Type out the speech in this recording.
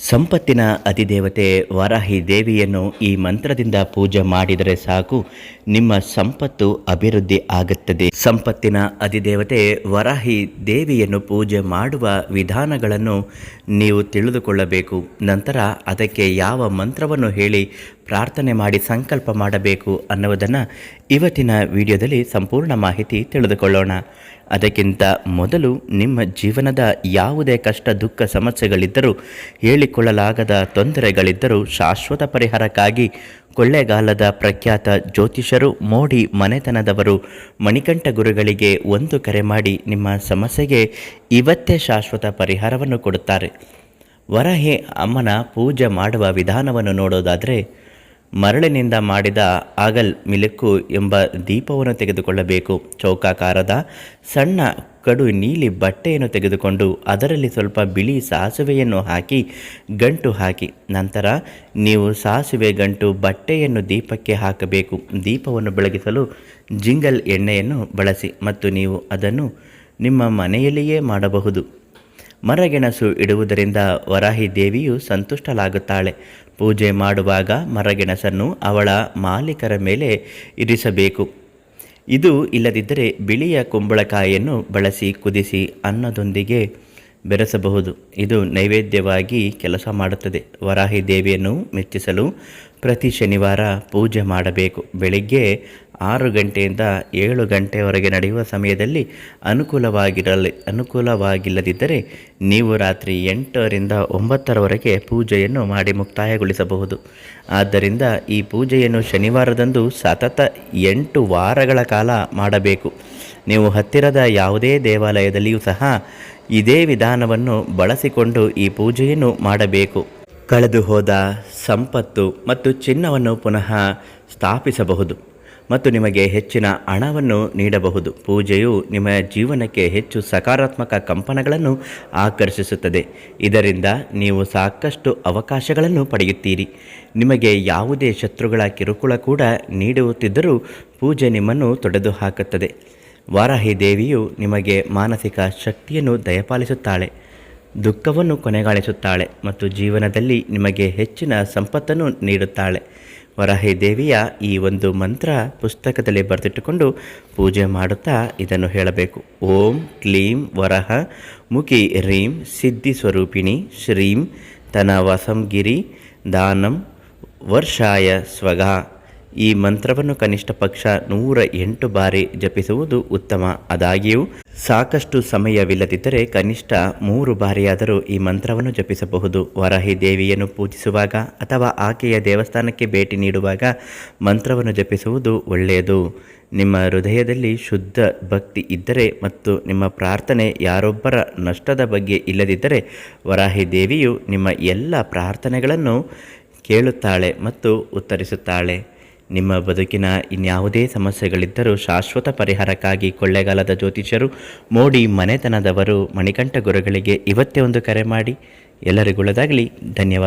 ಸಂಪತ್ತಿನ ಅಧಿದೇವತೆ ವರಾಹಿ ದೇವಿಯನ್ನು ಈ ಮಂತ್ರದಿಂದ ಪೂಜೆ ಮಾಡಿದರೆ ಸಾಕು, ನಿಮ್ಮ ಸಂಪತ್ತು ಅಭಿವೃದ್ಧಿ ಆಗುತ್ತದೆ. ಸಂಪತ್ತಿನ ಅಧಿದೇವತೆ ವರಾಹಿ ದೇವಿಯನ್ನು ಪೂಜೆ ಮಾಡುವ ವಿಧಾನಗಳನ್ನು ನೀವು ತಿಳಿದುಕೊಳ್ಳಬೇಕು. ನಂತರ ಅದಕ್ಕೆ ಯಾವ ಮಂತ್ರವನ್ನು ಹೇಳಿ ಪ್ರಾರ್ಥನೆ ಮಾಡಿ ಸಂಕಲ್ಪ ಮಾಡಬೇಕು ಅನ್ನುವುದನ್ನು ಇವತ್ತಿನ ವಿಡಿಯೋದಲ್ಲಿ ಸಂಪೂರ್ಣ ಮಾಹಿತಿ ತಿಳಿದುಕೊಳ್ಳೋಣ. ಅದಕ್ಕಿಂತ ಮೊದಲು ನಿಮ್ಮ ಜೀವನದ ಯಾವುದೇ ಕಷ್ಟ, ದುಃಖ, ಸಮಸ್ಯೆಗಳಿದ್ದರೂ, ಹೇಳಿಕೊಳ್ಳಲಾಗದ ತೊಂದರೆಗಳಿದ್ದರೂ ಶಾಶ್ವತ ಪರಿಹಾರಕ್ಕಾಗಿ ಕೊಳ್ಳೇಗಾಲದ ಪ್ರಖ್ಯಾತ ಜ್ಯೋತಿಷರು ಮೋಡಿ ಮನೆತನದವರು ಮಣಿಕಂಠ ಗುರುಗಳಿಗೆ ಒಂದು ಕರೆ ಮಾಡಿ ನಿಮ್ಮ ಸಮಸ್ಯೆಗೆ ಇವತ್ತೇ ಶಾಶ್ವತ ಪರಿಹಾರವನ್ನು ಕೊಡುತ್ತಾರೆ. ವರಾಹಿ ಅಮ್ಮನ ಪೂಜೆ ಮಾಡುವ ವಿಧಾನವನ್ನು ನೋಡೋದಾದರೆ, ಮರಳಿನಿಂದ ಮಾಡಿದ ಆಗಲ್ ಮಿಲುಕು ಎಂಬ ದೀಪವನ್ನು ತೆಗೆದುಕೊಳ್ಳಬೇಕು. ಚೌಕಾಕಾರದ ಸಣ್ಣ ಕಡು ನೀಲಿ ಬಟ್ಟೆಯನ್ನು ತೆಗೆದುಕೊಂಡು ಅದರಲ್ಲಿ ಸ್ವಲ್ಪ ಬಿಳಿ ಸಾಸಿವೆಯನ್ನು ಹಾಕಿ ಗಂಟು ಹಾಕಿ, ನಂತರ ನೀವು ಸಾಸಿವೆ ಗಂಟು ಬಟ್ಟೆಯನ್ನು ದೀಪಕ್ಕೆ ಹಾಕಬೇಕು. ದೀಪವನ್ನು ಬೆಳಗಿಸಲು ಜಿಂಗಲ್ ಎಣ್ಣೆಯನ್ನು ಬಳಸಿ ಮತ್ತು ನೀವು ಅದನ್ನು ನಿಮ್ಮ ಮನೆಯಲ್ಲಿಯೇ ಮಾಡಬಹುದು. ಮರಗೆಣಸು ಇಡುವುದರಿಂದ ವರಾಹಿ ದೇವಿಯು ಸಂತುಷ್ಟಲಾಗುತ್ತಾಳೆ. ಪೂಜೆ ಮಾಡುವಾಗ ಮರಗೆಣಸನ್ನು ಅವಳ ಮಾಲೀಕರ ಮೇಲೆ ಇರಿಸಬೇಕು. ಇದು ಇಲ್ಲದಿದ್ದರೆ ಬಿಳಿಯ ಕುಂಬಳಕಾಯಿಯನ್ನು ಬಳಸಿ ಕುದಿಸಿ ಅನ್ನದೊಂದಿಗೆ ಬೆರೆಸಬಹುದು. ಇದು ನೈವೇದ್ಯವಾಗಿ ಕೆಲಸ ಮಾಡುತ್ತದೆ. ವರಾಹಿ ದೇವಿಯನ್ನು ಮೆಚ್ಚಿಸಲು ಪ್ರತಿ ಶನಿವಾರ ಪೂಜೆ ಮಾಡಬೇಕು. ಬೆಳಿಗ್ಗೆ 6 ಗಂಟೆಯಿಂದ 7 ಗಂಟೆಯವರೆಗೆ ನಡೆಯುವ ಸಮಯದಲ್ಲಿ ಅನುಕೂಲವಾಗಿಲ್ಲದಿದ್ದರೆ ನೀವು ರಾತ್ರಿ 8ರಿಂದ 9ರವರೆಗೆ ಪೂಜೆಯನ್ನು ಮಾಡಿ ಮುಕ್ತಾಯಗೊಳಿಸಬಹುದು. ಆದ್ದರಿಂದ ಈ ಪೂಜೆಯನ್ನು ಶನಿವಾರದಂದು ಸತತ 8 ವಾರಗಳ ಕಾಲ ಮಾಡಬೇಕು. ನೀವು ಹತ್ತಿರದ ಯಾವುದೇ ದೇವಾಲಯದಲ್ಲಿಯೂ ಸಹ ಇದೇ ವಿಧಾನವನ್ನು ಬಳಸಿಕೊಂಡು ಈ ಪೂಜೆಯನ್ನು ಮಾಡಬೇಕು. ಕಳೆದು ಹೋದ ಸಂಪತ್ತು ಮತ್ತು ಚಿನ್ನವನ್ನು ಪುನಃ ಸ್ಥಾಪಿಸಬಹುದು ಮತ್ತು ನಿಮಗೆ ಹೆಚ್ಚಿನ ಹಣವನ್ನು ನೀಡಬಹುದು. ಪೂಜೆಯು ನಿಮ್ಮ ಜೀವನಕ್ಕೆ ಹೆಚ್ಚು ಸಕಾರಾತ್ಮಕ ಕಂಪನಗಳನ್ನು ಆಕರ್ಷಿಸುತ್ತದೆ. ಇದರಿಂದ ನೀವು ಸಾಕಷ್ಟು ಅವಕಾಶಗಳನ್ನು ಪಡೆಯುತ್ತೀರಿ. ನಿಮಗೆ ಯಾವುದೇ ಶತ್ರುಗಳ ಕಿರುಕುಳ ಕೂಡ ನೀಡುತ್ತಿದ್ದರೂ ಪೂಜೆ ನಿಮ್ಮನ್ನು ತೊಡೆದು ಹಾಕುತ್ತದೆ. ವಾರಾಹಿ ದೇವಿಯು ನಿಮಗೆ ಮಾನಸಿಕ ಶಕ್ತಿಯನ್ನು ದಯಪಾಲಿಸುತ್ತಾಳೆ, ದುಃಖವನ್ನು ಕೊನೆಗಾಣಿಸುತ್ತಾಳೆ ಮತ್ತು ಜೀವನದಲ್ಲಿ ನಿಮಗೆ ಹೆಚ್ಚಿನ ಸಂಪತ್ತನ್ನು ನೀಡುತ್ತಾಳೆ. ವರಾಹಿ ದೇವಿಯ ಈ ಒಂದು ಮಂತ್ರ ಪುಸ್ತಕದಲ್ಲಿ ಬರೆದಿಟ್ಟುಕೊಂಡು ಪೂಜೆ ಮಾಡುತ್ತಾ ಇದನ್ನು ಹೇಳಬೇಕು. ಓಂ ಕ್ಲೀಂ ವರಹ ಮುಖಿ ರೀಂ ಸಿದ್ಧಿ ಸ್ವರೂಪಿಣಿ ಶ್ರೀಂ ತನ ವಸಂಗಿರಿ ದಾನಂ ವರ್ಷಾಯ ಸ್ವಗ. ಈ ಮಂತ್ರವನ್ನು ಕನಿಷ್ಠ ಪಕ್ಷ 108 ಬಾರಿ ಜಪಿಸುವುದು ಉತ್ತಮ. ಆದಾಗ್ಯೂ ಸಾಕಷ್ಟು ಸಮಯವಿಲ್ಲದಿದ್ದರೆ ಕನಿಷ್ಠ 3 ಬಾರಿಯಾದರೂ ಈ ಮಂತ್ರವನ್ನು ಜಪಿಸಬಹುದು. ವರಾಹಿ ದೇವಿಯನ್ನು ಪೂಜಿಸುವಾಗ ಅಥವಾ ಆಕೆಯ ದೇವಸ್ಥಾನಕ್ಕೆ ಭೇಟಿ ನೀಡುವಾಗ ಮಂತ್ರವನ್ನು ಜಪಿಸುವುದು ಒಳ್ಳೆಯದು. ನಿಮ್ಮ ಹೃದಯದಲ್ಲಿ ಶುದ್ಧ ಭಕ್ತಿ ಇದ್ದರೆ ಮತ್ತು ನಿಮ್ಮ ಪ್ರಾರ್ಥನೆ ಯಾರೊಬ್ಬರ ನಷ್ಟದ ಬಗ್ಗೆ ಇಲ್ಲದಿದ್ದರೆ ವರಾಹಿ ದೇವಿಯು ನಿಮ್ಮ ಎಲ್ಲ ಪ್ರಾರ್ಥನೆಗಳನ್ನು ಕೇಳುತ್ತಾಳೆ ಮತ್ತು ಉತ್ತರಿಸುತ್ತಾಳೆ. ನಿಮ್ಮ ಬದುಕಿನ ಇನ್ಯಾವುದೇ ಸಮಸ್ಯೆಗಳಿದ್ದರೂ ಶಾಶ್ವತ ಪರಿಹಾರಕ್ಕಾಗಿ ಕೊಳ್ಳೇಗಾಲದ ಜ್ಯೋತಿಷರು ಮೋಡಿ ಮನೆತನದವರು ಮಣಿಕಂಠ ಗುರುಗಳಿಗೆ ಇವತ್ತೇ ಒಂದು ಕರೆ ಮಾಡಿ. ಎಲ್ಲರಿಗೂ ಒಳ್ಳೆಯದಾಗಲಿ. ಧನ್ಯವಾದ.